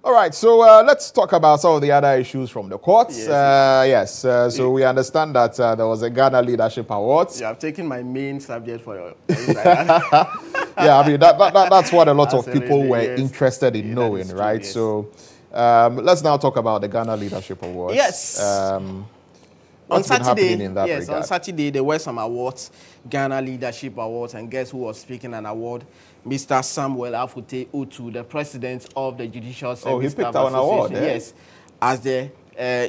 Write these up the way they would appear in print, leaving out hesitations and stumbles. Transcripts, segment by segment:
All right, so let's talk about some of the other issues from the courts. So we understand that there was a Ghana Leadership Award. Yeah, I've taken my main subject for your yeah, I mean, that's what a lot of people were interested in knowing, right? Yes. So let's now talk about the Ghana Leadership Awards. Yes. What's been happening in that regard? On Saturday, there were some awards, Ghana Leadership Awards, and guess who was speaking an award? Mr. Samuel Afotey Otu, the president of the Judicial Service Leader. Oh, he picked out an award, Yes, as the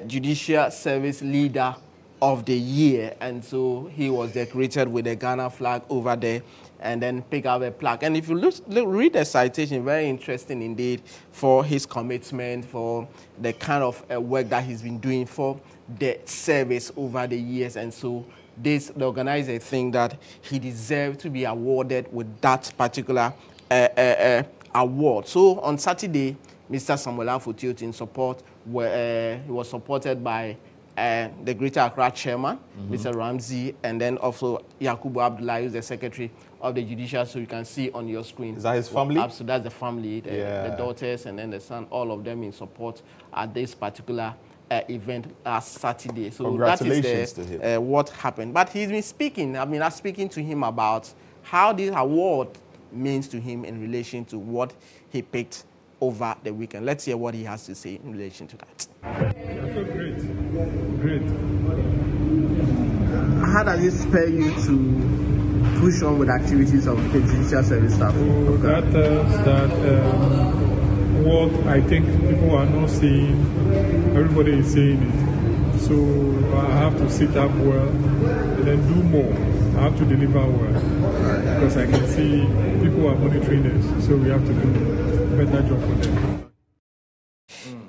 Judicial Service Leader of the Year. And so he was decorated with the Ghana flag over there and then pick up a plaque. And if you read the citation, very interesting indeed for his commitment, for the kind of work that he's been doing for the service over the years. And so the organizer think that he deserved to be awarded with that particular award. So on Saturday, Mr. Samuel Afotey Otu in support, he was supported by the Greater Accra chairman, Mr. Ramsey, and then also Yakubu Abdullah, who's the secretary of the Judicial. So you can see on your screen. Is that his family? So that's the family, the daughters, and then the son, all of them in support at this particular event last Saturday. So congratulations that is to him. What happened. But he's been speaking. I mean, I'm speaking to him about how this award means to him in relation to what he picked over the weekend. Let's hear what he has to say in relation to that. I feel great. Great. How does it spur you to push on with activities of the Judicial Service staff? Oh, what I think people are not seeing, everybody is saying it. So I have to sit up well and then do more. I have to deliver well because I can see people are monitoring us. So we have to do a better job for them.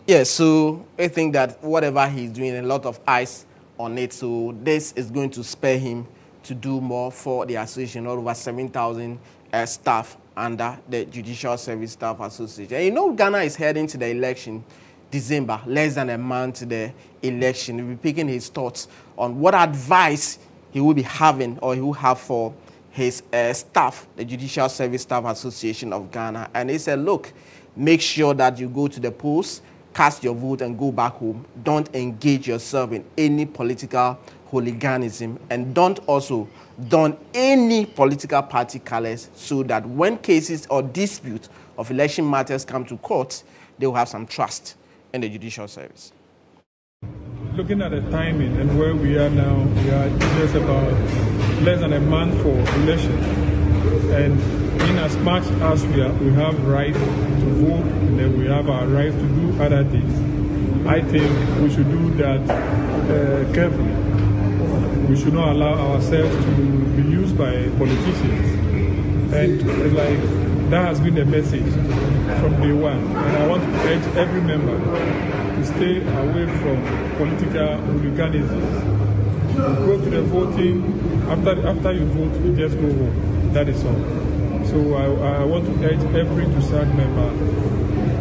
Yes, so I think that whatever he's doing, a lot of eyes on it. So this is going to spur him to do more for the association, all over 7,000 staff under the Judicial Service Staff Association. And you know, Ghana is heading to the election, December, less than a month to the election. He'll be picking his thoughts on what advice he will be having or he will have for his staff, the Judicial Service Staff Association of Ghana. And he said, look, make sure that you go to the polls, cast your vote, and go back home. Don't engage yourself in any political hooliganism, and don't also don any political party colors, so that when cases or disputes of election matters come to court, they will have some trust in the judicial service. Looking at the timing and where we are now, we are just about less than a month for election. And in as much as we have right to vote, and then we have our right to do other things, I think we should do that carefully. We should not allow ourselves to be used by politicians. And that has been the message from day one. And I want to urge every member to stay away from political hooliganism. Go to the voting. After you vote, you just go home. That is all. So I want to urge every JUSAG member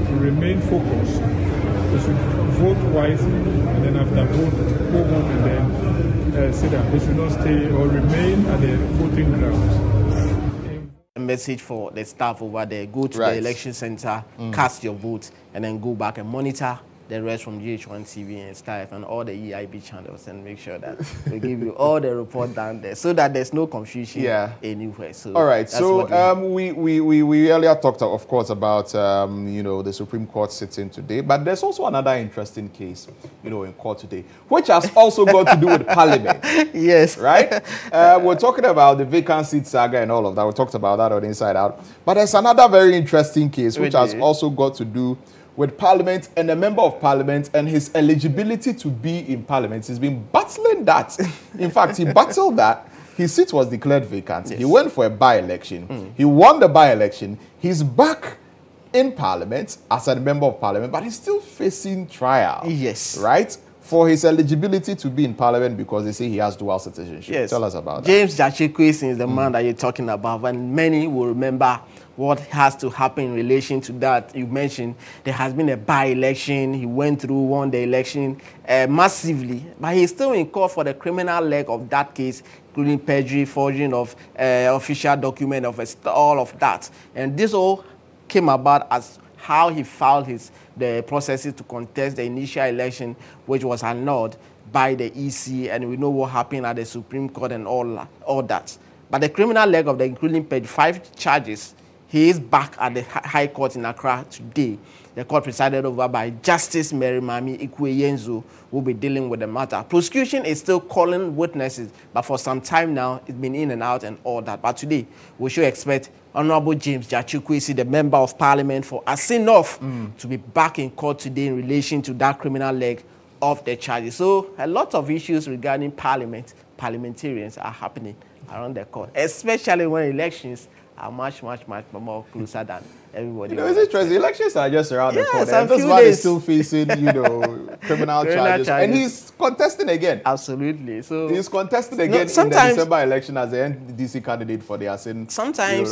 to remain focused. They should vote wisely, and then after vote, go home and then sit down. They should not stay or remain at the voting grounds. A message for the staff over there: go to the election center, cast your vote, and then go back and monitor the rest from GHOne TV and Skype and all the EIB channels, and make sure that we give you all the report down there so that there's no confusion anywhere. So all right. So we earlier talked, of course, about you know, the Supreme Court sitting today, but there's also another interesting case, you know, in court today, which has also got to do with Parliament. Yes. Right. We're talking about the vacant seat saga and all of that. We talked about that on Inside Out, but there's another very interesting case which has also got to do with Parliament and a member of Parliament and his eligibility to be in Parliament. He's been battling that. In fact, he battled that. His seat was declared vacant. Yes. He went for a by-election. He won the by-election. He's back in Parliament as a member of Parliament, but he's still facing trial. Yes. Right? For his eligibility to be in Parliament, because they say he has dual citizenship. Yes. Tell us about that. James Jachekwe is the man that you're talking about, and many will remember what has to happen in relation to that. You mentioned there has been a by-election. He went through, won the election massively, but he's still in court for the criminal leg of that case, including perjury, forging of official document, of all of that. And this all came about as how he filed the processes to contest the initial election, which was annulled by the EC, and we know what happened at the Supreme Court and all that. But the criminal leg of the including page 5 charges, he is back at the High Court in Accra today. The court presided over by Justice Mary Mami Ikwe-Yenzo will be dealing with the matter. Prosecution is still calling witnesses, but for some time now, it's been in and out and all that. But today, we should expect Honorable James Jachukwesi, the Member of Parliament for Asinof, to be back in court today in relation to that criminal leg of the charges. So a lot of issues regarding parliamentarians are happening around the court, especially when elections are much more closer than everybody. Is it true? Elections are just around the corner. And this man is still facing, criminal charges. And he's contesting again. Absolutely. So he's contesting again in the December election as the NDC candidate for the Asin. Sometimes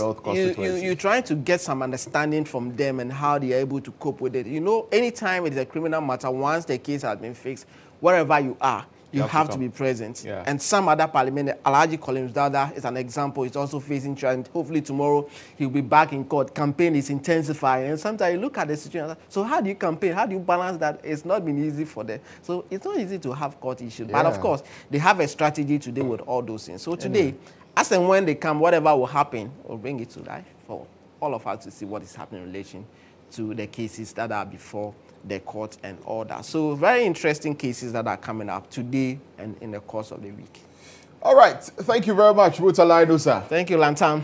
you're trying to get some understanding from them and how they are able to cope with it. Anytime it is a criminal matter, once the case has been fixed, wherever you are, you have to be present. Yeah. And some other parliament, Alhaji Collins Dada is an example. He's also facing trial, and hopefully tomorrow he'll be back in court. Campaign is intensifying, and sometimes you look at the situation. So how do you campaign? How do you balance that? It's not been easy for them. So it's not easy to have court issues. Yeah. But of course, they have a strategy to deal with all those things. So today, as and when they come, whatever will happen, we'll bring it to life for all of us to see what is happening in relation to the cases that are before the court and all that. So very interesting cases that are coming up today and in the course of the week. All right. Thank you very much, Murtala Inusah. Thank you, Lantam.